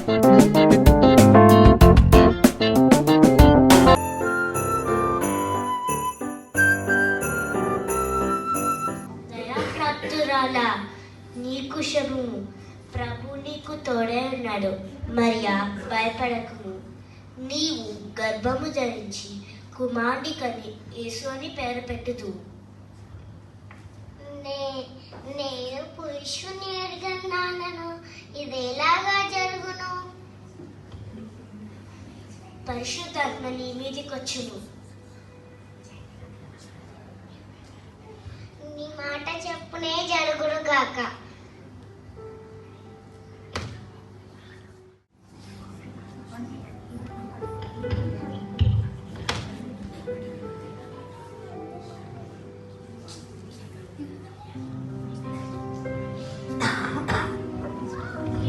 దయాప్రాప్తురాలా, నీకు శుభము. ప్రభు నీకు తోడే ఉన్నాడు. మరియా, భయపడకుము. నీవు గర్భము ధరించి కుమారుని కని యేసు అని పేరు పెట్టుదు. నేను పురుషుని ఎరుగన్నాను, ఇది ఎలాగా జరుగును? పరిశుద్ధాత్మ నీ మీదికొచ్చును. నీ మాట చెప్పునే జరుగును గాక.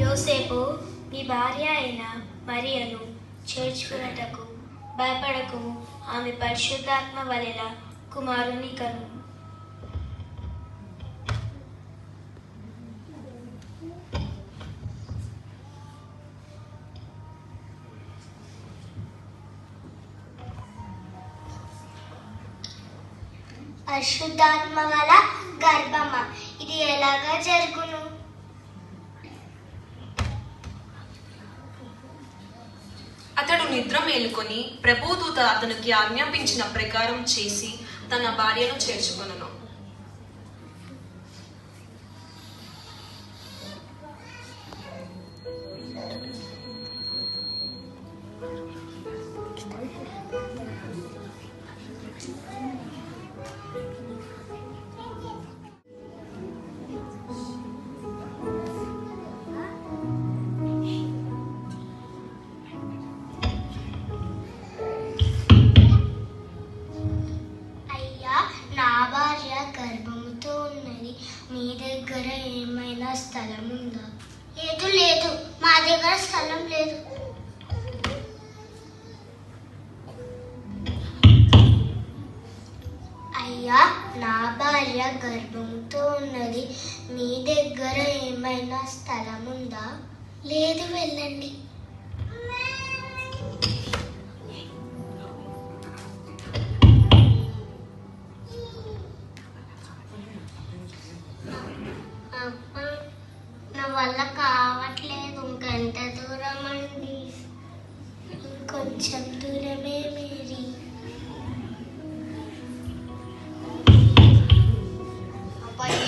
యోసేపు, నీ భార్య అయిన మరియను చేర్చుకున్నటకు భయపడకుము. ఆమె పరిశుద్ధాత్మ వలెల కుమారుని కను. పరిశుద్ధాత్మ వల్ల గర్భమా, ఇది ఎలాగా జరుగును? అతడు నిద్ర మేలుకొని ప్రభుదూత అతనికి ఆజ్ఞాపించిన ప్రకారం చేసి తన భార్యను చేర్చుకొనెను. మీ దగ్గర ఏమైనా స్థలం ఉందా? లేదు, మా దగ్గర స్థలం లేదు. అయ్యా, నా భార్య గర్భంతో ఉన్నది. మీ దగ్గర ఏమైనా స్థలం ఉందా? లేదు, వెళ్ళండి. నా వల్ల కావట్లేదు, ఇంకెంత దూరం అండి? కొంచెం దూరమే మేరీ.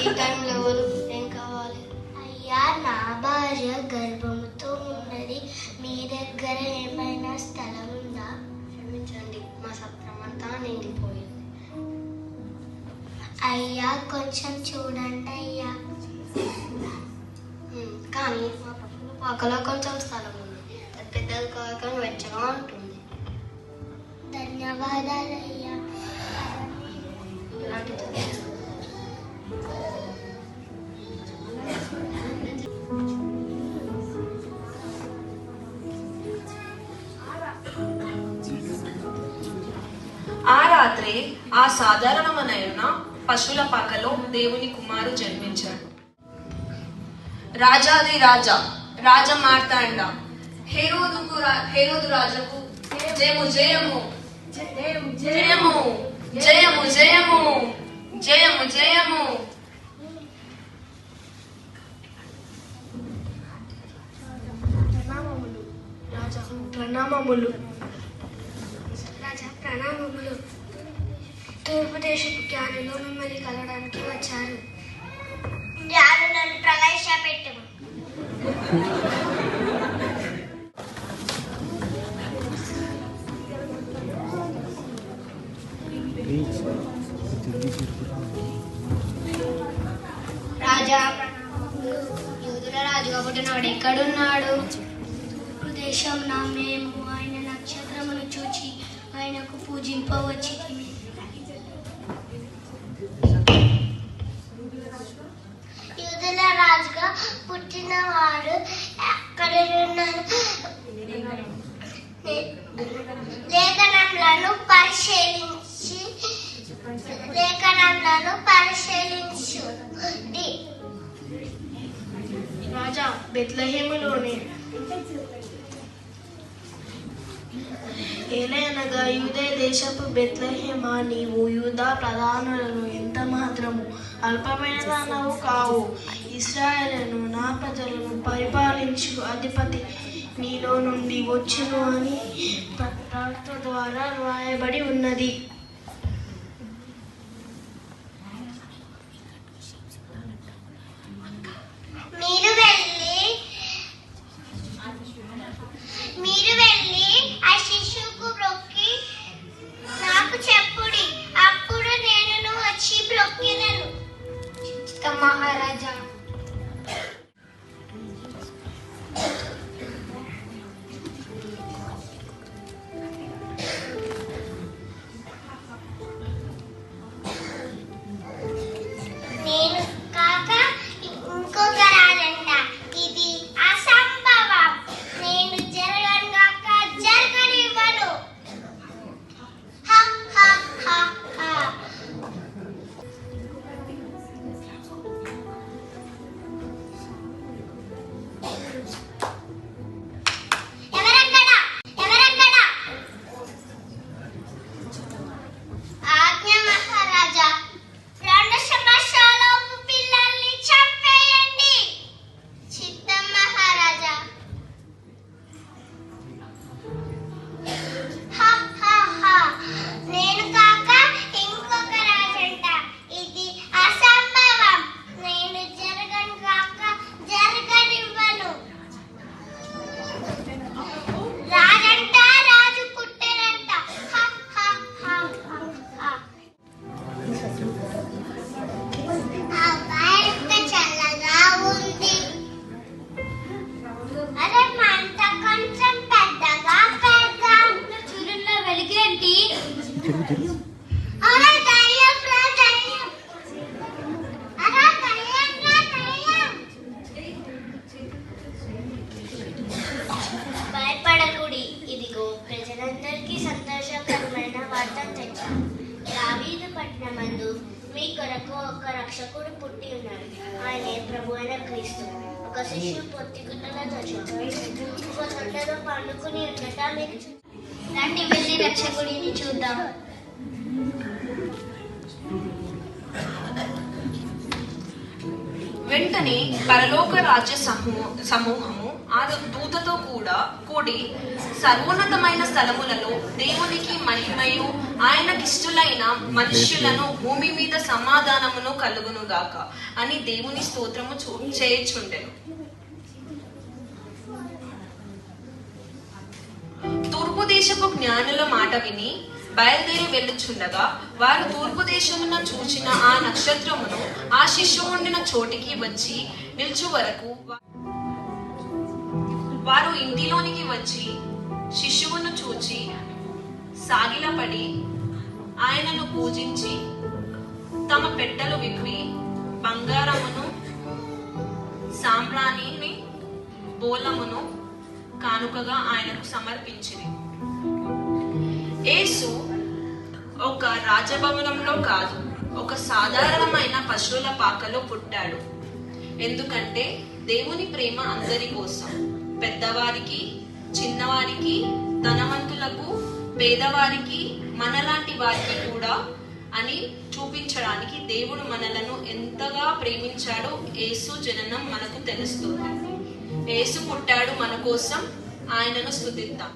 ఈ టైంలో ఎవరు? ఏం కావాలి? అయ్యా, నా భార్య గర్భంతో ఉన్నది. మీ దగ్గర ఏమైనా స్థలం ఉందా? క్షమించండి, మా సత్రం అంతా నిండిపోయింది. అయ్యా, కొంచెం చూడండి అయ్యా. కానీ మా పక్కన పాకలో కొంచెం స్థలం ఉంది. పెద్దది కాక వెచ్చగా ఉంటుంది. ధన్యవాదాలు అయ్యా. ఆ రాత్రి ఆ సాధారణమైన పశువుల పాకలో దేవుని కుమారు జన్మించాడు. రాజాది రాజా, రాజ మార్తాండ, హేరోదు రాజకు జయము జయము జయము జయము జయము జయము జయము. ప్రణామములు రాజా, ప్రణామములు. తూర్పు దేశపు జ్ఞానులు మిమ్మల్ని కలవడానికి వచ్చారు. జ్ఞానులను ప్రవేశపెట్టము. రాజా, యూదుల రాజుగా పుట్టినవాడు ఎక్కడున్నాడు? దేశంలో మేము ఆయన నక్షత్రమును చూచి ఆయనకు పూజింపవచ్చి. యూదుల రాజుగా పుట్టినవాడు ఎక్కడున్నాడు? లేఖనములను పరిశీలించు. రాజా, బెత్లెహేములోనే. ఏలయనగా యూదయ దేశపు బెత్లెహేమా, నీవు యూదా ప్రధానులలో ఎంత మాత్రము అల్పమైన దానవు కావు. ఇశ్రాయేలును నా ప్రజలను పరిపాలించు అధిపతి నీలో నుండి వచ్చును అని ప్రవక్త ద్వారా రాయబడి ఉన్నది. మీరు వెళ్ళి ఆ శిశువుకు బ్రొక్కి నాకు చెప్పుడి, అప్పుడు నేను వచ్చి బ్రొక్కినను. మహారాజా. నేను కాక ఇంకొక రాజంట, ఇది అసంభవం. నేను జరగను కాక జరగనివ్వను. హ హ హ హ. ఎవరక్కడ? ఎవరక్కడ? ఆజ్ఞ మహారాజా. 2 సంవత్సరాలలోపు పిల్లల్ని చంపేయండి. చిత్తం మహారాజా. హ హ హ. నేను కాక ఇంకొక రాజంట, ఇది అసంభవం. నేను జరగను కాక జరగనివ్వను. రాజంట, రాజు పుట్టెనంట. హ హ హ హ హ. ఎంత చల్లగా ఉంది. అరే మంట కొంచెం పెద్దగా పెడదాం. చూడున్న వెలిగేంటి? అరే దయ్యం రా దయ్యం. అరే దయ్యం రా దయ్యం. భయపడకుడి, ఇదిగో ప్రజలందరికీ సంతోషకరమైన వార్త తెచ్చాను. దావీదు పట్టణమందు మీ కొరకు ఒక రక్షకుడు పుట్టి ఉన్నాడు. ఆయనే ప్రభు అయిన క్రీస్తు. ఒక శిష్యుడు పొత్తిగుట్టలో చచ్చాడు, ఒక తొట్టెలో పండుకుని ఉండట మీకు రండి, వెళ్ళి రక్షకుడిని చూద్దాం. వెంటనే పరలోక రాజ్య సమూహము ఆ దూతతో కూడి సర్వోన్నతమైన స్థలములలో దేవునికి మహిమయు ఆయనకిష్టులైన మనుష్యులను భూమి మీద సమాధానమును కలుగునుగాక అని దేవుని స్తోత్రము చేయుచుండెను. తూర్పు దేశపు జ్ఞానుల మాట విని బయలుదేరి వెళ్ళుచుండగా వారు తూర్పు దేశమున చూచిన ఆ నక్షత్రమును ఆ శిశువు ఉండిన చోటికి వచ్చి నిల్చు వరకు వారు ఇంటిలోనికి వచ్చి శిశువును చూచి సాగిలపడి ఆయనను పూజించి తమ పెట్టెలు విప్పి బంగారమును సాంబ్రాణిని బోలమును కానుకగా ఆయనకు సమర్పించింది. యేసు ఒక రాజభవనంలో కాదు, ఒక సాధారణమైన పశువుల పాకలో పుట్టాడు. ఎందుకంటే దేవుని ప్రేమ అందరి కోసం, పెద్దవారికి, చిన్నవారికి, ధనవంతులకు, పేదవారికి, మనలాంటి వారికి కూడా అని చూపించడానికి దేవుడు మనలను ఎంతగా ప్రేమించాడో యేసు జననం మనకు తెలుస్తుంది. యేసు పుట్టాడు మన కోసం, ఆయనను స్తుతిద్దాం.